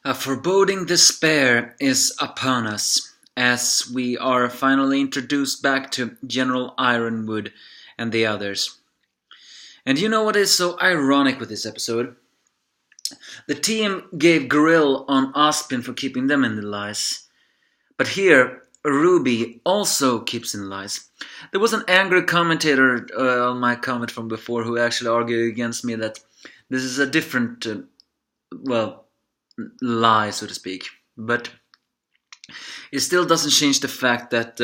A foreboding despair is upon us, as we are finally introduced back to General Ironwood and the others. And you know what is so ironic with this episode? The team gave grill on Ospin for keeping them in the lies. But here, RWBY also keeps in lies. There was an angry commentator on my comment from before who actually argued against me that this is a different, lie, so to speak. But it still doesn't change the fact that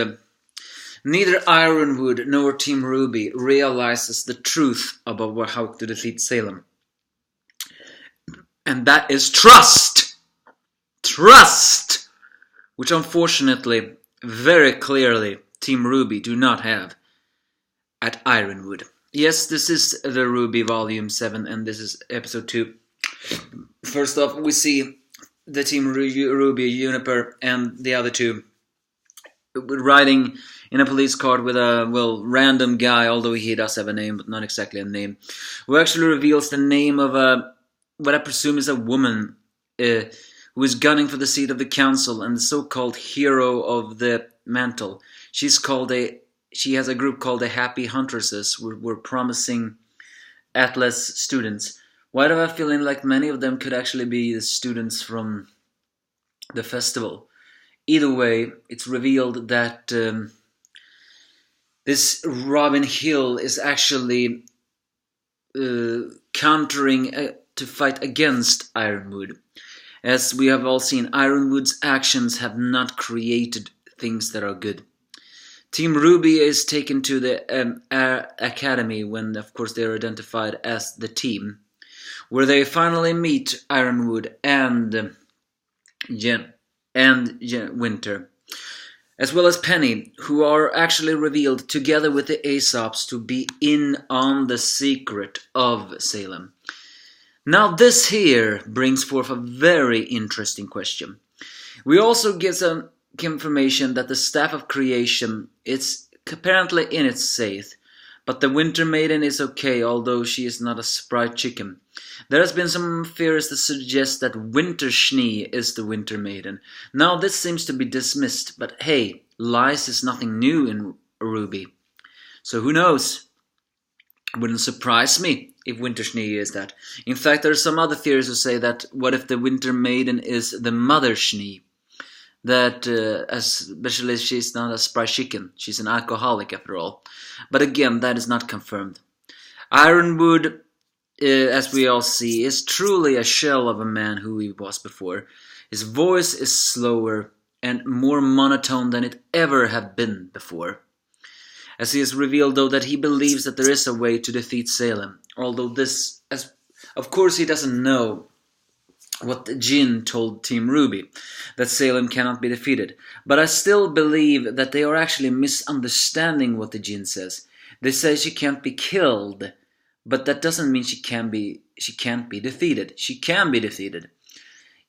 neither Ironwood nor Team RWBY realizes the truth about how to defeat Salem. And that is trust! Trust! Which unfortunately, very clearly, Team RWBY do not have at Ironwood. Yes, this is the RWBY Volume 7 and this is Episode 2. First off, we see the Team RWBY, Juniper, and the other two riding in a police car with a, random guy, although he does have a name, but not exactly a name, who actually reveals the name of what I presume is a woman who is gunning for the seat of the council and the so-called hero of the mantle. She has a group called the Happy Huntresses. We're promising Atlas students. Why do I feel like many of them could actually be the students from the festival? Either way, it's revealed that this Robin Hill is actually countering to fight against Ironwood. As we have all seen, Ironwood's actions have not created things that are good. Team RWBY is taken to the academy when, of course, they are identified as the team, where they finally meet Ironwood and Winter, as well as Penny, who are actually revealed together with the Aesops to be in on the secret of Salem. Now this here brings forth a very interesting question. We also get some information that the Staff of Creation is apparently in its safe, but the Winter Maiden is okay, although she is not a sprite chicken. There has been some theories that suggest that Winter Schnee is the Winter Maiden. Now this seems to be dismissed, but hey, lies is nothing new in RWBY. So who knows? Wouldn't surprise me if Winter Schnee is that. In fact, there are some other theories who say that what if the Winter Maiden is the Mother Schnee? That, especially she's not a sprite chicken. She's an alcoholic after all. But again, that is not confirmed. Ironwood, as we all see, is truly a shell of a man who he was before. His voice is slower and more monotone than it ever had been before. As he has revealed, though, that he believes that there is a way to defeat Salem. Although this, of course he doesn't know what the Jinn told Team RWBY, that Salem cannot be defeated. But I still believe that they are actually misunderstanding what the Jinn says. They say she can't be killed, but that doesn't mean she can't be defeated. She can be defeated.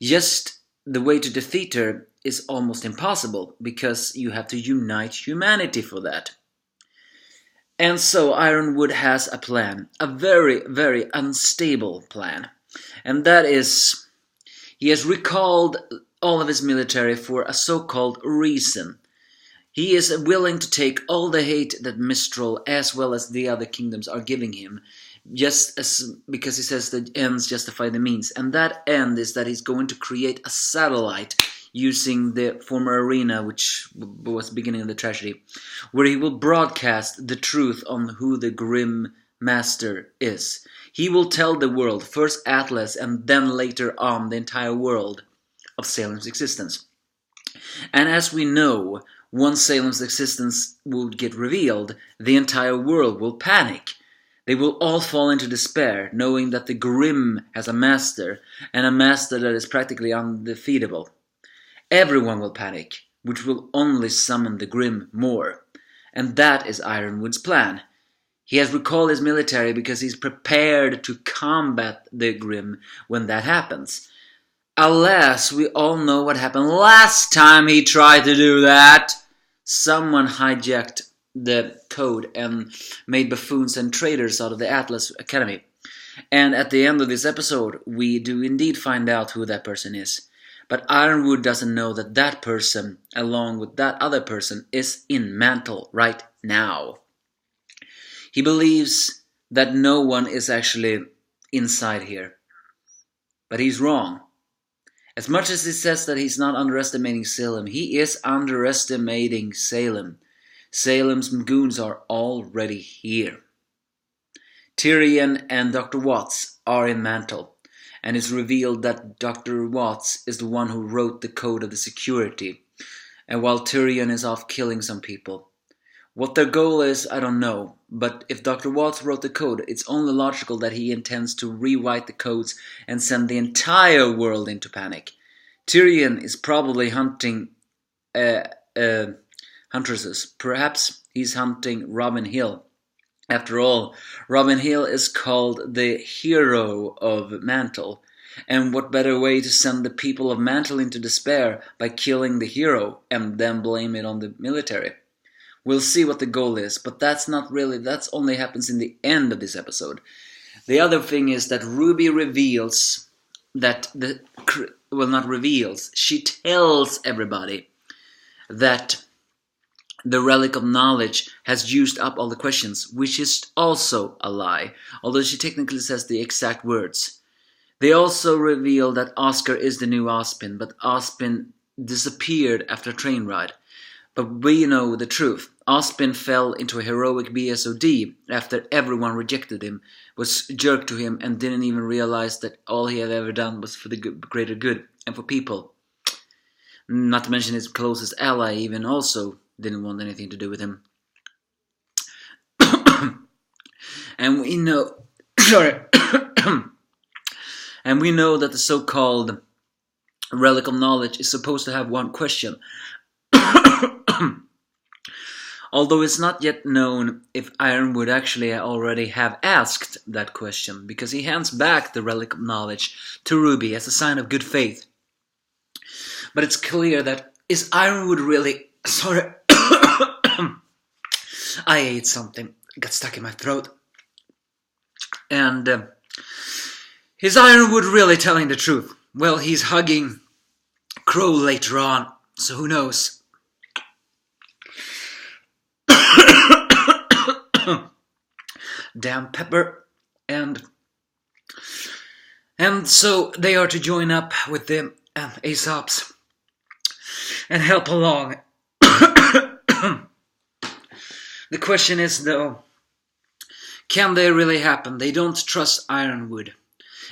Just the way to defeat her is almost impossible, because you have to unite humanity for that. And so Ironwood has a plan, a very, very unstable plan. And that is, he has recalled all of his military for a so-called reason. He is willing to take all the hate that Mistral as well as the other kingdoms are giving him, because he says the ends justify the means. And that end is that he's going to create a satellite using the former arena, which was the beginning of the tragedy, where he will broadcast the truth on who the Grim Master is. He will tell the world, first Atlas and then later on the entire world, of Salem's existence. And as we know, once Salem's existence will get revealed, the entire world will panic. They will all fall into despair, knowing that the Grim has a master, and a master that is practically undefeatable. Everyone will panic, which will only summon the Grim more. And that is Ironwood's plan. He has recalled his military because he's prepared to combat the Grim when that happens. Alas, we all know what happened last time he tried to do that. Someone hijacked the code and made buffoons and traitors out of the Atlas Academy. And at the end of this episode, we do indeed find out who that person is. But Ironwood doesn't know that that person, along with that other person, is in Mantle right now. He believes that no one is actually inside here. But he's wrong. As much as he says that he's not underestimating Salem, he is underestimating Salem. Salem's goons are already here. Tyrion and Dr. Watts are in Mantle, and it's revealed that Dr. Watts is the one who wrote the code of the security, and while Tyrion is off killing some people. What their goal is, I don't know, but if Dr. Watts wrote the code, it's only logical that he intends to rewrite the codes and send the entire world into panic. Tyrion is probably hunting huntresses. Perhaps he's hunting Robin Hill. After all, Robin Hill is called the hero of Mantle, and what better way to send the people of Mantle into despair by killing the hero and then blame it on the military? We'll see what the goal is, but that's only happens in the end of this episode. The other thing is that RWBY reveals that she tells everybody that the Relic of Knowledge has used up all the questions, which is also a lie, although she technically says the exact words. They also reveal that Oscar is the new Ozpin, but Ozpin disappeared after a train ride. But we know the truth. Ozpin fell into a heroic BSOD after everyone rejected him, was jerked to him, and didn't even realize that all he had ever done was for the greater good and for people. Not to mention his closest ally even also didn't want anything to do with him. And we know and we know that the so-called Relic of Knowledge is supposed to have one question. Although it's not yet known if Ironwood actually already have asked that question, because he hands back the Relic of Knowledge to RWBY as a sign of good faith. But it's clear that is Ironwood really... Sorry. I ate something. It got stuck in my throat. And is Ironwood really telling the truth? Well, he's hugging Crow later on, so who knows? Damn pepper. And so they are to join up with the Aesops and help along. The question is, though, can they really happen? They don't trust Ironwood.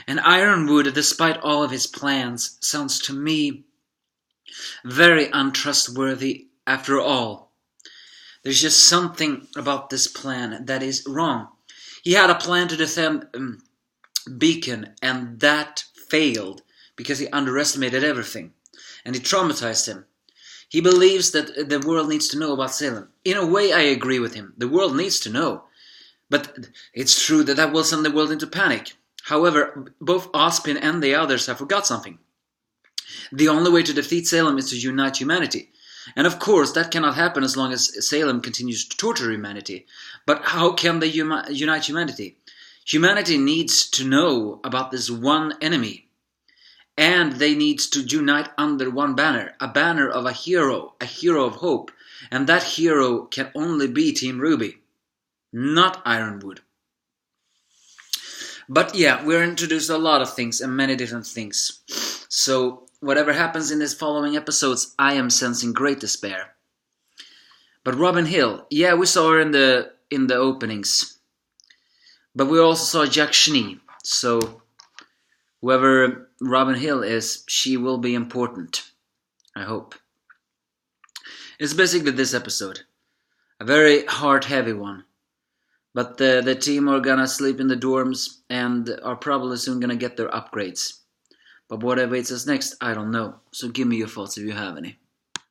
And Ironwood, despite all of his plans, sounds to me very untrustworthy after all. There's just something about this plan that is wrong. He had a plan to defend Beacon, and that failed because he underestimated everything, and it traumatized him. He believes that the world needs to know about Salem. In a way, I agree with him. The world needs to know. But it's true that will send the world into panic. However, both Ozpin and the others have forgot something. The only way to defeat Salem is to unite humanity. And of course, that cannot happen as long as Salem continues to torture humanity. But how can they unite humanity? Humanity needs to know about this one enemy. And they need to unite under one banner. A banner of a hero of hope. And that hero can only be Team RWBY, not Ironwood. But yeah, we're introduced to a lot of things and many different things. So whatever happens in these following episodes, I am sensing great despair. But Robin Hill, yeah, we saw her in the openings. But we also saw Jack Schnee. So whoever Robin Hill is, she will be important. I hope. It's basically this episode. A very heart-heavy one. But the team are gonna sleep in the dorms and are probably soon gonna get their upgrades. But what awaits us next, I don't know. So give me your thoughts if you have any.